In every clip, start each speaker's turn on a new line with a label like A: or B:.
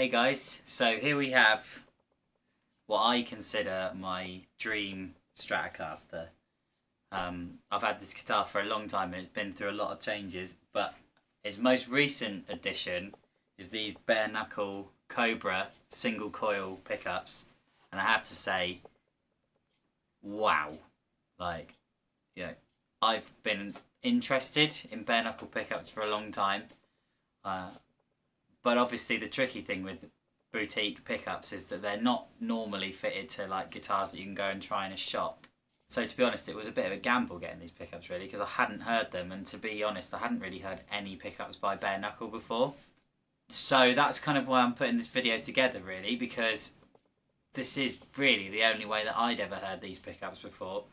A: Hey guys, so here we have what I consider my dream Stratocaster. I've had this guitar for a long time and it's been through a lot of changes, but its most recent addition is these Bare Knuckle Cobra single coil pickups, and I have to say, wow. Like, you know, I've been interested in bare knuckle pickups for a long time. But obviously the tricky thing with boutique pickups is that they're not normally fitted to like guitars that you can go and try in a shop. So to be honest, it was a bit of a gamble getting these pickups really, because I hadn't heard them, and to be honest, I hadn't really heard any pickups by Bare Knuckle before. So that's kind of why I'm putting this video together really, because this is really the only way that I'd ever heard these pickups before.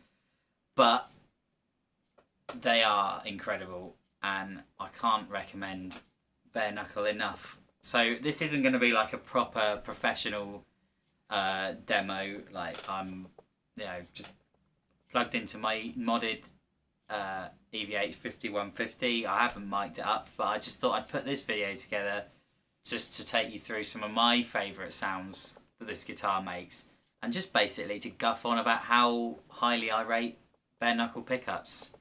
A: But they are incredible and I can't recommend Bare Knuckle enough. So this isn't going to be like a proper professional demo. Like I'm, just plugged into my modded EVH 5150. I haven't mic'd it up, but I just thought I'd put this video together just to take you through some of my favourite sounds that this guitar makes, and just basically to guff on about how highly I rate Bare Knuckle pickups.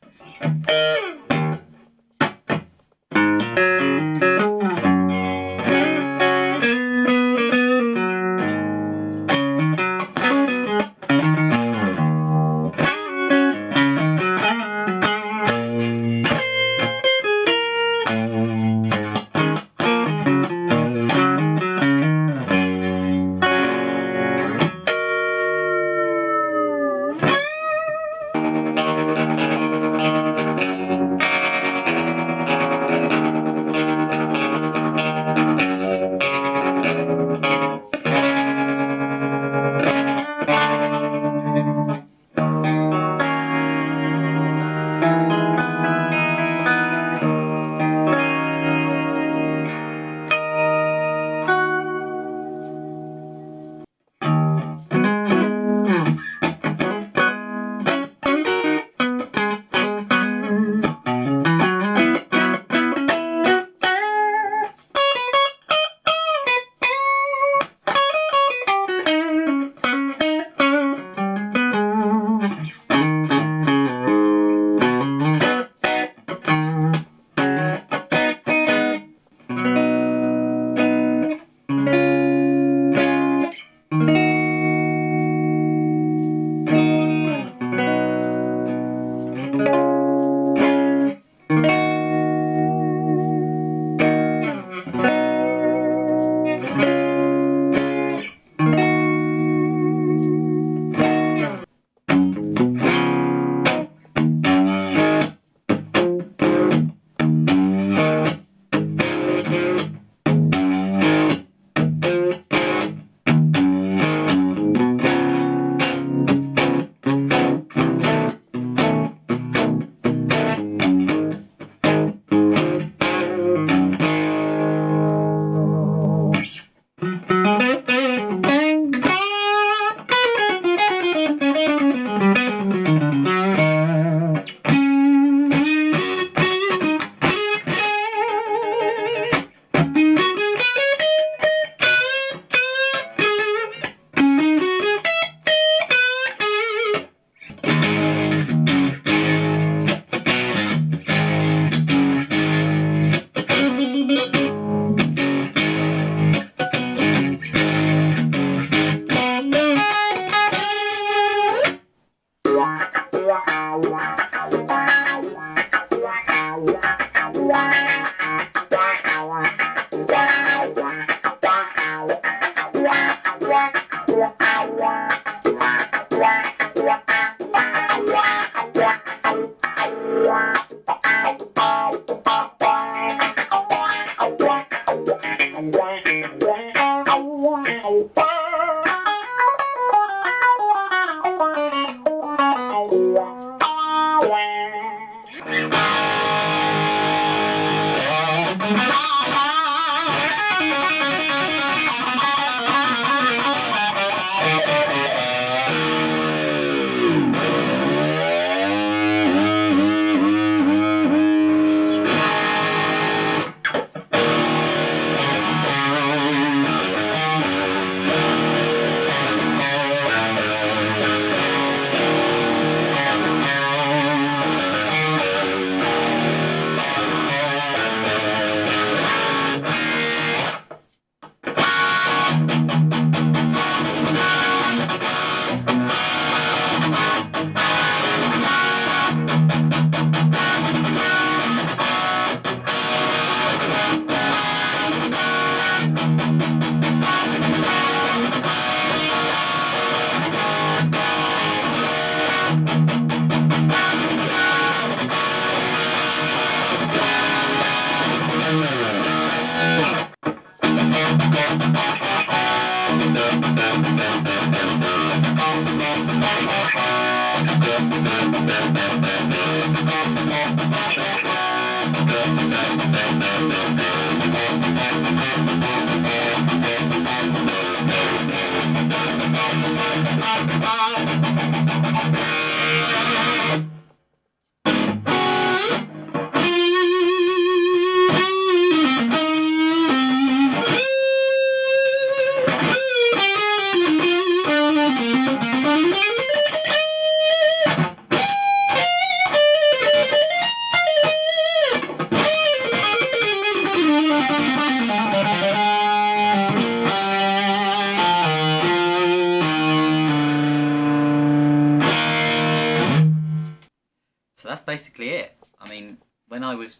A: So that's basically it. I mean, when I was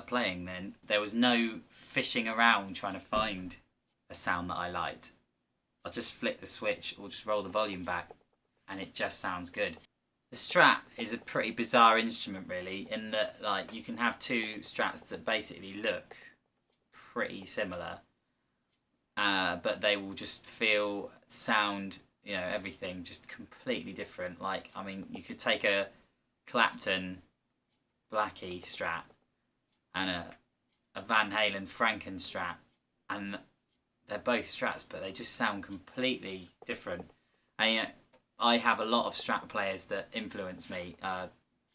A: playing then, there was no fishing around trying to find a sound that I liked. I'll just flick the switch or just roll the volume back and it just sounds good. The Strat is a pretty bizarre instrument really, in that like you can have two Strats that basically look pretty similar, but they will just feel, sound, you know, everything just completely different. Like, I mean, you could take a Clapton Blackie Strat and a Van Halen Franken Strat, and they're both Strats, but they just sound completely different. And you know, I have a lot of Strat players that influence me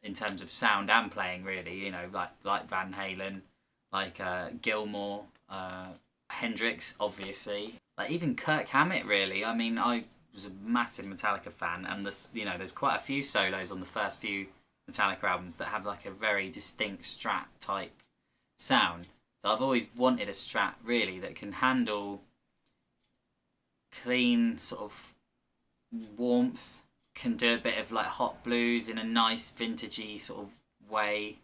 A: in terms of sound and playing, really. You know, like Van Halen, like Gilmour, Hendrix, obviously, like even Kirk Hammett. Really, I mean, I was a massive Metallica fan, and you know, there's quite a few solos on the first few Metallica albums that have like a very distinct Strat type sound. So I've always wanted a Strat really that can handle clean sort of warmth, can do a bit of like hot blues in a nice vintagey sort of way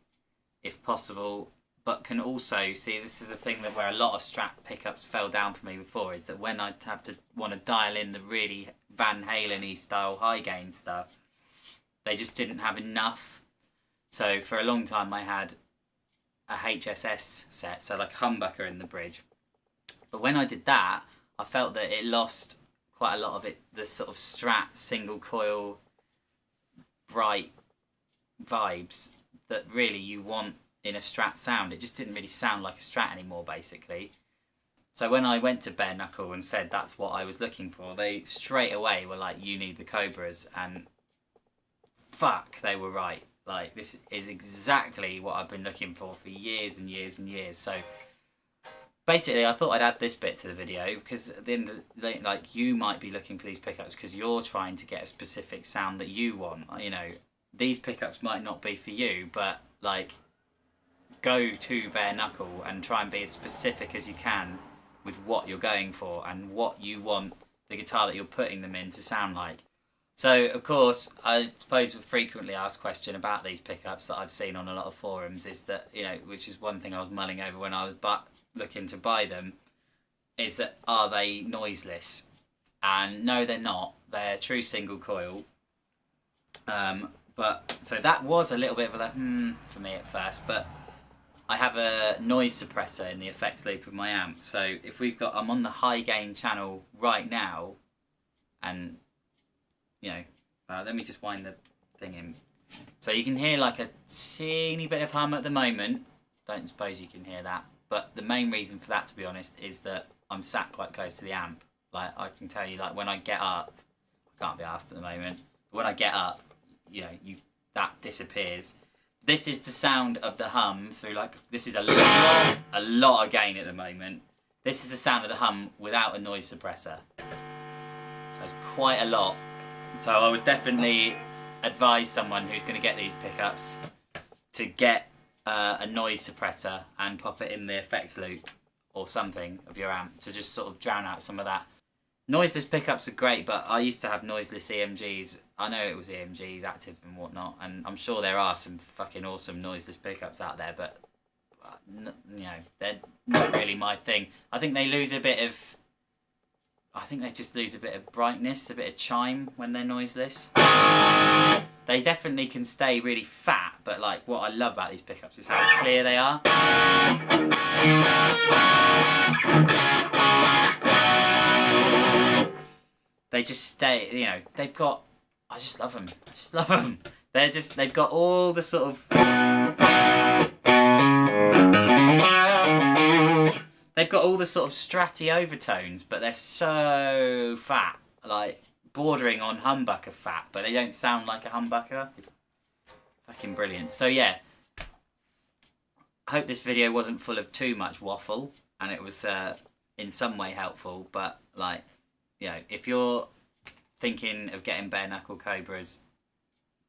A: if possible, but can also, see, this is the thing that where a lot of Strat pickups fell down for me before, is that when I'd have to want to dial in the really Van Halen-y style high gain stuff, they just didn't have enough. So for a long time I had a HSS set, so like a humbucker in the bridge. But when I did that, I felt that it lost quite a lot of it, the sort of Strat single coil bright vibes that really you want in a Strat sound. It just didn't really sound like a Strat anymore, basically. So when I went to Bare Knuckle and said that's what I was looking for, they straight away were like, you need the Cobras, and fuck, they were right. Like, this is exactly what I've been looking for years and years and years. So basically I thought I'd add this bit to the video, because then like, you might be looking for these pickups because you're trying to get a specific sound that you want. You know, these pickups might not be for you, but like, go to Bare Knuckle and try and be as specific as you can with what you're going for and what you want the guitar that you're putting them in to sound like. So, of course, I suppose a frequently asked question about these pickups that I've seen on a lot of forums is that, you know, which is one thing I was mulling over when I was looking to buy them, is that are they noiseless? And no, they're not. They're true single coil. But so that was a little bit of a for me at first, but I have a noise suppressor in the effects loop of my amp. So if we've got, I'm on the high gain channel right now, and you know, let me just wind the thing in. So you can hear like a teeny bit of hum at the moment. Don't suppose you can hear that. But the main reason for that, to be honest, is that I'm sat quite close to the amp. Like, I can tell you, like, when I get up, I can't be asked at the moment, but when I get up, you know, that disappears. This is the sound of the hum through, like, this is a lot of gain at the moment. This is the sound of the hum without a noise suppressor. So it's quite a lot. So I would definitely advise someone who's going to get these pickups to get a noise suppressor and pop it in the effects loop or something of your amp to just sort of drown out some of that. Noiseless pickups are great, but I used to have noiseless EMGs. I know it was EMGs, active and whatnot, and I'm sure there are some fucking awesome noiseless pickups out there, but you know, they're not really my thing. I think they lose a bit of, I think they just lose a bit of brightness, a bit of chime when they're noiseless. They definitely can stay really fat, but like, what I love about these pickups is how clear they are. they just stay. You know, they've got. I just love them. I just love them. They've got all the sort of. They've got all the sort of stratty overtones, but they're so fat, like bordering on humbucker fat, but they don't sound like a humbucker. It's fucking brilliant. So yeah, I hope this video wasn't full of too much waffle, and it was in some way helpful. But like, you know, if you're thinking of getting Bare Knuckle Cobras,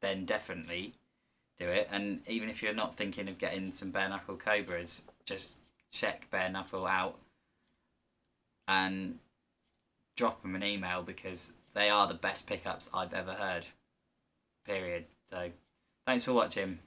A: then definitely do it. And even if you're not thinking of getting some Bare Knuckle Cobras, just check Bare Knuckle out and drop them an email, because they are the best pickups I've ever heard. Period. So thanks for watching.